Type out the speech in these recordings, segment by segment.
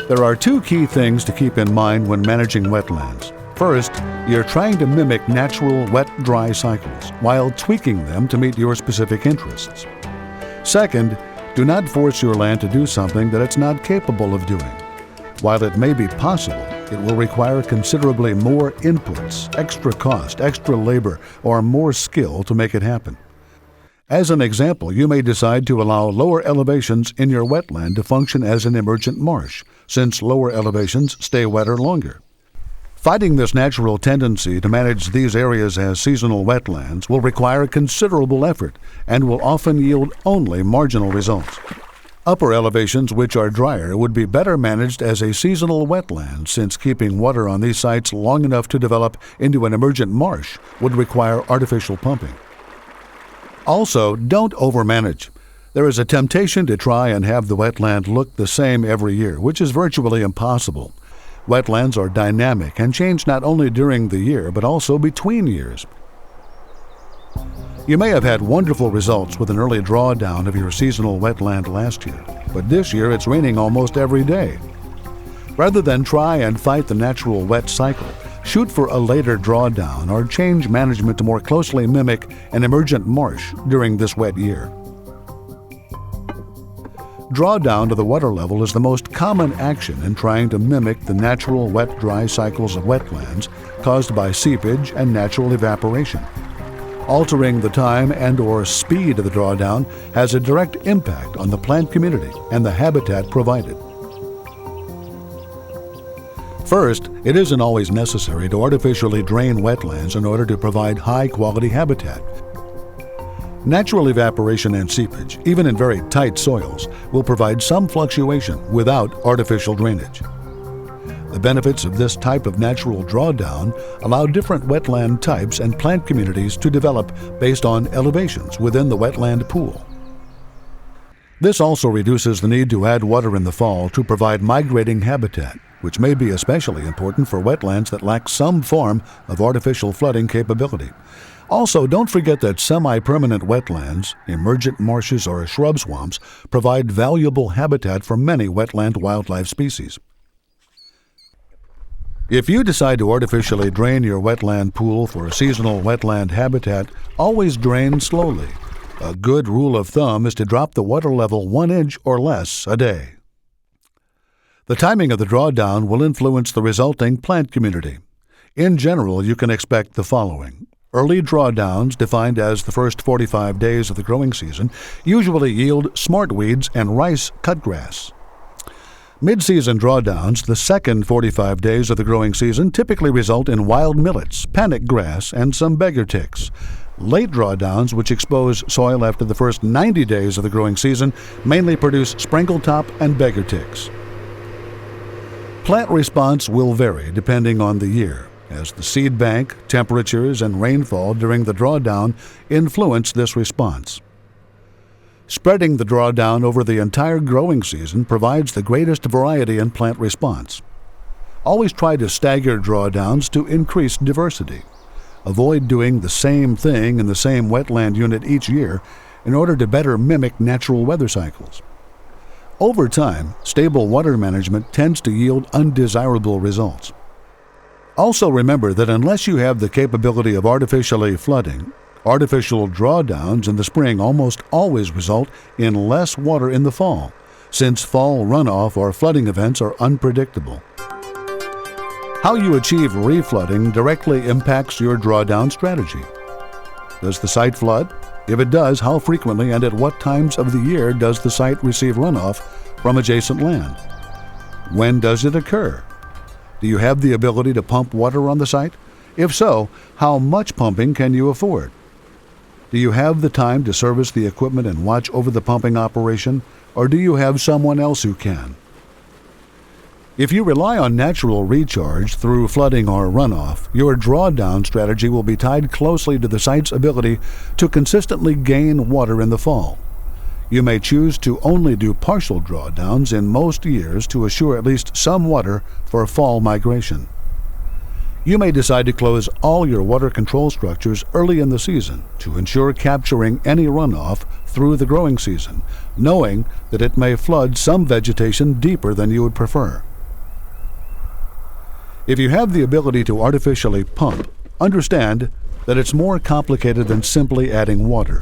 There are two key things to keep in mind when managing wetlands. First, you're trying to mimic natural wet-dry cycles while tweaking them to meet your specific interests. Second, do not force your land to do something that it's not capable of doing. While it may be possible, it will require considerably more inputs, extra cost, extra labor, or more skill to make it happen. As an example, you may decide to allow lower elevations in your wetland to function as an emergent marsh, since lower elevations stay wetter longer. Fighting this natural tendency to manage these areas as seasonal wetlands will require considerable effort and will often yield only marginal results. Upper elevations, which are drier, would be better managed as a seasonal wetland, since keeping water on these sites long enough to develop into an emergent marsh would require artificial pumping. Also, don't overmanage. There is a temptation to try and have the wetland look the same every year, which is virtually impossible. Wetlands are dynamic and change not only during the year, but also between years. You may have had wonderful results with an early drawdown of your seasonal wetland last year, but this year it's raining almost every day. Rather than try and fight the natural wet cycle, shoot for a later drawdown or change management to more closely mimic an emergent marsh during this wet year. Drawdown to the water level is the most common action in trying to mimic the natural wet-dry cycles of wetlands caused by seepage and natural evaporation. Altering the time and/or speed of the drawdown has a direct impact on the plant community and the habitat provided. First, it isn't always necessary to artificially drain wetlands in order to provide high-quality habitat. Natural evaporation and seepage, even in very tight soils, will provide some fluctuation without artificial drainage. The benefits of this type of natural drawdown allow different wetland types and plant communities to develop based on elevations within the wetland pool. This also reduces the need to add water in the fall to provide migrating habitat, which may be especially important for wetlands that lack some form of artificial flooding capability. Also, don't forget that semi-permanent wetlands, emergent marshes, or shrub swamps provide valuable habitat for many wetland wildlife species. If you decide to artificially drain your wetland pool for seasonal wetland habitat, always drain slowly. A good rule of thumb is to drop the water level 1 inch or less a day. The timing of the drawdown will influence the resulting plant community. In general, you can expect the following. Early drawdowns, defined as the first 45 days of the growing season, usually yield smartweeds and rice cutgrass. Mid-season drawdowns, the second 45 days of the growing season, typically result in wild millets, panic grass, and some beggar ticks. Late drawdowns, which expose soil after the first 90 days of the growing season, mainly produce springletop and beggar ticks. Plant response will vary depending on the year, as the seed bank, temperatures, and rainfall during the drawdown influence this response. Spreading the drawdown over the entire growing season provides the greatest variety in plant response. Always try to stagger drawdowns to increase diversity. Avoid doing the same thing in the same wetland unit each year in order to better mimic natural weather cycles. Over time, stable water management tends to yield undesirable results. Also remember that unless you have the capability of artificially flooding, artificial drawdowns in the spring almost always result in less water in the fall, since fall runoff or flooding events are unpredictable. How you achieve reflooding directly impacts your drawdown strategy. Does the site flood? If it does, how frequently and at what times of the year does the site receive runoff from adjacent land? When does it occur? Do you have the ability to pump water on the site? If so, how much pumping can you afford? Do you have the time to service the equipment and watch over the pumping operation, or do you have someone else who can? If you rely on natural recharge through flooding or runoff, your drawdown strategy will be tied closely to the site's ability to consistently gain water in the fall. You may choose to only do partial drawdowns in most years to assure at least some water for fall migration. You may decide to close all your water control structures early in the season to ensure capturing any runoff through the growing season, knowing that it may flood some vegetation deeper than you would prefer. If you have the ability to artificially pump, understand that it's more complicated than simply adding water.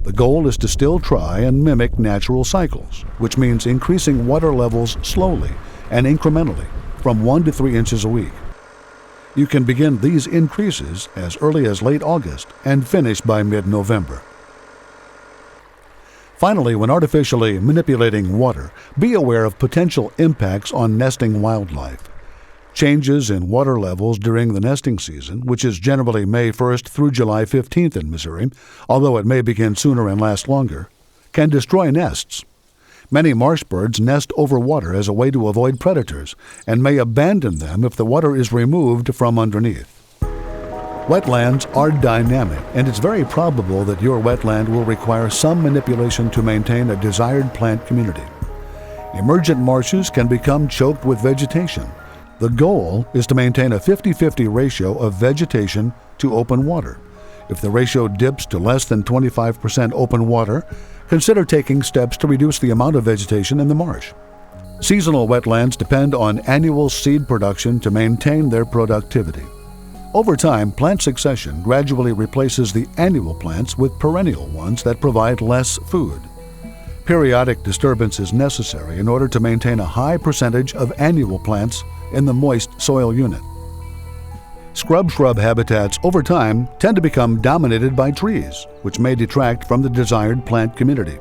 The goal is to still try and mimic natural cycles, which means increasing water levels slowly and incrementally from 1 to 3 inches a week. You can begin these increases as early as late August and finish by mid-November. Finally, when artificially manipulating water, be aware of potential impacts on nesting wildlife. Changes in water levels during the nesting season, which is generally May 1st through July 15th in Missouri, although it may begin sooner and last longer, can destroy nests. Many marsh birds nest over water as a way to avoid predators and may abandon them if the water is removed from underneath. Wetlands are dynamic, and it's very probable that your wetland will require some manipulation to maintain a desired plant community. Emergent marshes can become choked with vegetation. The goal is to maintain a 50-50 ratio of vegetation to open water. If the ratio dips to less than 25% open water, consider taking steps to reduce the amount of vegetation in the marsh. Seasonal wetlands depend on annual seed production to maintain their productivity. Over time, plant succession gradually replaces the annual plants with perennial ones that provide less food. Periodic disturbance is necessary in order to maintain a high percentage of annual plants in the moist soil unit. Scrub-shrub habitats over time tend to become dominated by trees, which may detract from the desired plant community.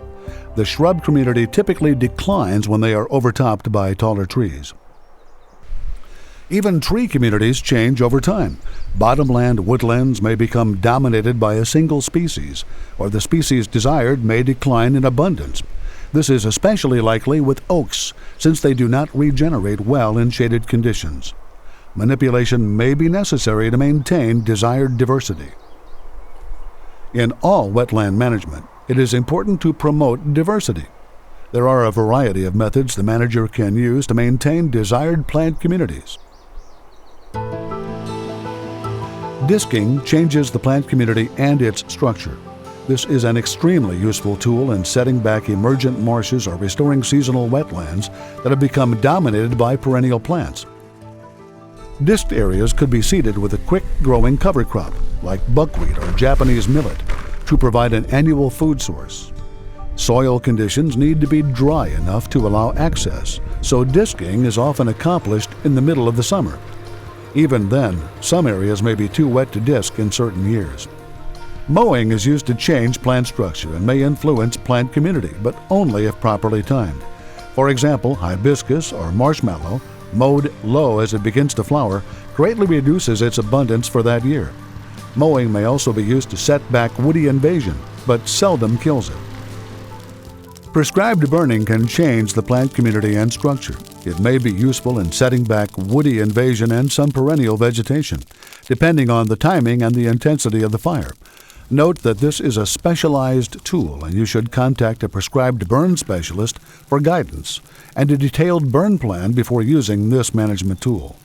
The shrub community typically declines when they are overtopped by taller trees. Even tree communities change over time. Bottomland woodlands may become dominated by a single species, or the species desired may decline in abundance. This is especially likely with oaks, since they do not regenerate well in shaded conditions. Manipulation may be necessary to maintain desired diversity. In all wetland management, it is important to promote diversity. There are a variety of methods the manager can use to maintain desired plant communities. Disking changes the plant community and its structure. This is an extremely useful tool in setting back emergent marshes or restoring seasonal wetlands that have become dominated by perennial plants. Disked areas could be seeded with a quick-growing cover crop, like buckwheat or Japanese millet, to provide an annual food source. Soil conditions need to be dry enough to allow access, so disking is often accomplished in the middle of the summer. Even then, some areas may be too wet to disc in certain years. Mowing is used to change plant structure and may influence plant community, but only if properly timed. For example, hibiscus or marshmallow, mowed low as it begins to flower, greatly reduces its abundance for that year. Mowing may also be used to set back woody invasion, but seldom kills it. Prescribed burning can change the plant community and structure. It may be useful in setting back woody invasion and some perennial vegetation, depending on the timing and the intensity of the fire. Note that this is a specialized tool, and you should contact a prescribed burn specialist for guidance and a detailed burn plan before using this management tool.